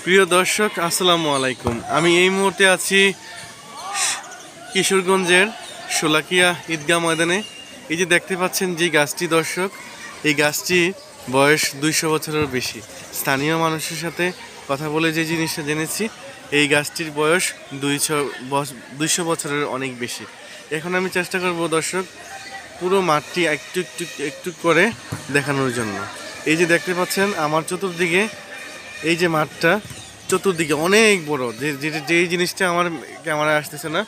প্রিয় দর্শক, আসসালামু আলাইকুম। আমি এই মুহূর্তে আছি কিশোরগঞ্জের শোলাকিয়া ঈদগাহ ময়দানে। এই যে দেখতে পাচ্ছেন যে গাছটি, দর্শক, এই গাছটি বয়স 200 বছরের বেশি। স্থানীয় মানুষের সাথে কথা বলে যে জিনিসটা জেনেছি, এই গাছটির বয়স 200 বছরের অনেক বেশি। এখন আমি চেষ্টা করব দর্শক পুরো মাঠটি একটু একটু একটু করে দেখানোর জন্য। এই যে দেখতে পাচ্ছেন আমার চতুর্দিকে, এই যে মাঠটা চতুর্দিকে অনেক বড়, যেই জিনিসটা আমার ক্যামেরায় আসতেছে না,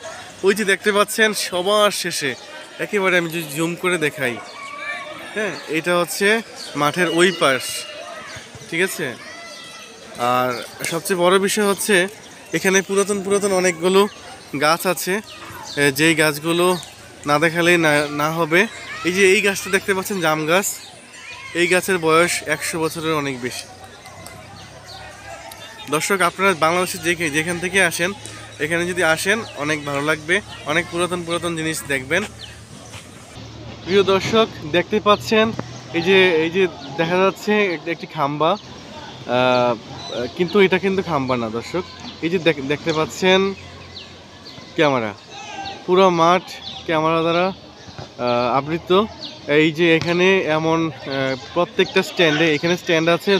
ওই যে দেখতে পাচ্ছেন সবার শেষে একেবারে আমি যদি জুম করে দেখাই, হ্যাঁ, এটা হচ্ছে মাঠের ওই পাশ, ঠিক আছে। আর সবচেয়ে বড় বিষয় হচ্ছে এখানে পুরাতন অনেকগুলো গাছ আছে, যেই গাছগুলো না দেখালেই না হবে। এই যে এই গাছটা দেখতে পাচ্ছেন, জাম গাছ, এই গাছের বয়স 100 বছরের অনেক বেশি। দর্শক, আপনারা বাংলাদেশের যেখান থেকে আসেন, এখানে যদি আসেন অনেক ভালো লাগবে, অনেক পুরাতন জিনিস দেখবেন। প্রিয় দর্শক, দেখতে পাচ্ছেন এই যে দেখা যাচ্ছে একটি খাম্বা, কিন্তু এটা কিন্তু খাম্বা না দর্শক। এই যে দেখতে পাচ্ছেন ক্যামেরা, পুরো মাঠ ক্যামেরা দ্বারা আবৃত। এই যে এখানে এমন প্রত্যেকটা স্ট্যান্ডে, এখানে স্ট্যান্ড আছে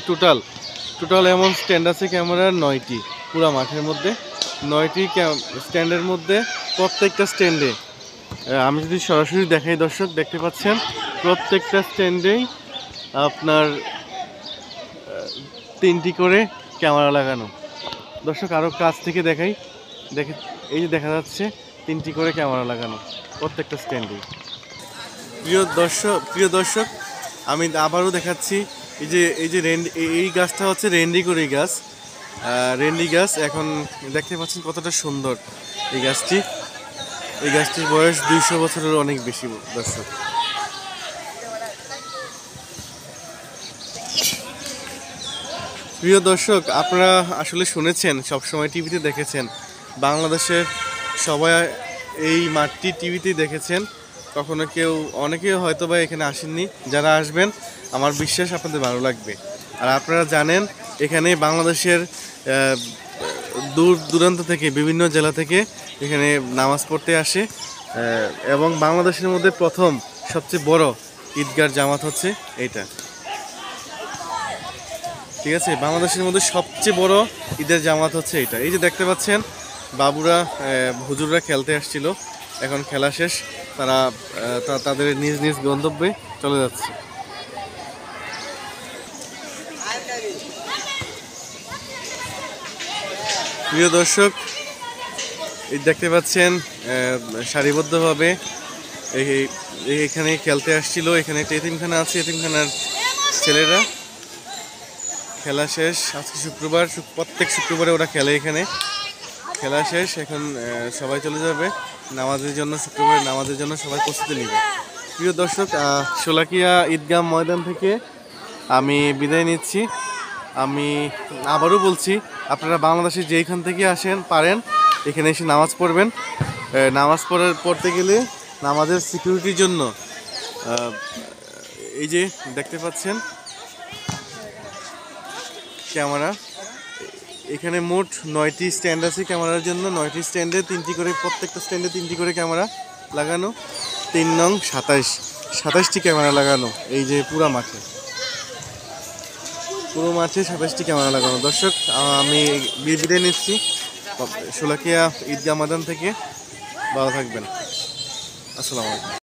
টোটাল এমন স্ট্যান্ড আছে ক্যামেরার 9টি। পুরো মাঠের মধ্যে 9টি স্ট্যান্ডের মধ্যে প্রত্যেকটা স্ট্যান্ডে, আমি যদি সরাসরি দেখাই দর্শক, দেখতে পাচ্ছেন প্রত্যেকটা স্ট্যান্ডেই আপনার 3টি করে ক্যামেরা লাগানো। দর্শক, আরও কাছ থেকে দেখাই, এই যে দেখা যাচ্ছে 3টি করে ক্যামেরা লাগানো প্রত্যেকটা স্ট্যান্ডেই। প্রিয় দর্শক, আমি আবারও দেখাচ্ছি, এই যে এই গাছটা হচ্ছে রেন্ডিকড়ি গাছ। এখন দেখতে পাচ্ছেন কতটা সুন্দর এই গাছটির বয়স 200 বছরের অনেক বেশি দর্শক। প্রিয় দর্শক, আপনারা আসলে শুনেছেন, সবসময় টিভিতে দেখেছেন, বাংলাদেশের সবাই এই মাঠটি টিভিতেই দেখেছেন। কখনো অনেকে হয়তো বা এখানে আসেননি। যারা আসবেন, আমার বিশ্বাস আপনাদের ভালো লাগবে। আর আপনারা জানেন, এখানে বাংলাদেশের দূর দূরান্ত থেকে, বিভিন্ন জেলা থেকে এখানে নামাজ পড়তে আসে, এবং বাংলাদেশের মধ্যে প্রথম সবচেয়ে বড় ঈদগাহ জামাত হচ্ছে এইটা, ঠিক আছে। বাংলাদেশের মধ্যে সবচেয়ে বড় ঈদের জামাত হচ্ছে এইটা। এই যে দেখতে পাচ্ছেন বাবুরা, হুজুররা খেলতে আসছিল, এখন খেলা শেষ, তারা তাদের নিজ নিজ গন্তব্যে চলে যাচ্ছে। প্রিয় দর্শক, এই দেখতে পাচ্ছেন সারিবদ্ধভাবে এখানে খেলতে আসছিল। এখানে একটা এতিমখানা আছে, এতিমখানার ছেলেরা খেলা শেষ। আজকে শুক্রবার, প্রত্যেক শুক্রবারে ওরা খেলে এখানে। খেলা শেষ, এখন সবাই চলে যাবে নামাজের জন্য, শুক্রবারে নামাজের জন্য সবাই প্রস্তুতি নেবে। প্রিয় দর্শক, শোলাকিয়া ঈদগাহ ময়দান থেকে আমি বিদায় নিচ্ছি। আমি আবারও বলছি, আপনারা বাংলাদেশে যেইখান থেকে আসেন পারেন এখানে এসে নামাজ পড়বেন। নামাজ পড়তে গেলে নামাজের সিকিউরিটির জন্য এই যে দেখতে পাচ্ছেন ক্যামেরা, এখানে মোট 9টি স্ট্যান্ড আছে ক্যামেরার জন্য। 9টি স্ট্যান্ডে 3টি করে, প্রত্যেকটা স্ট্যান্ডে 3টি করে ক্যামেরা লাগানো। 3 নং 27টি ক্যামেরা লাগানো। এই যে পুরো মাঠে 27টি ক্যামেরা লাগানো। দর্শক, আমি বিদায় নিচ্ছি শোলাকিয়া ঈদগাহ ময়দান থেকে। ভালো থাকবেন। আসসালামু আলাইকুম।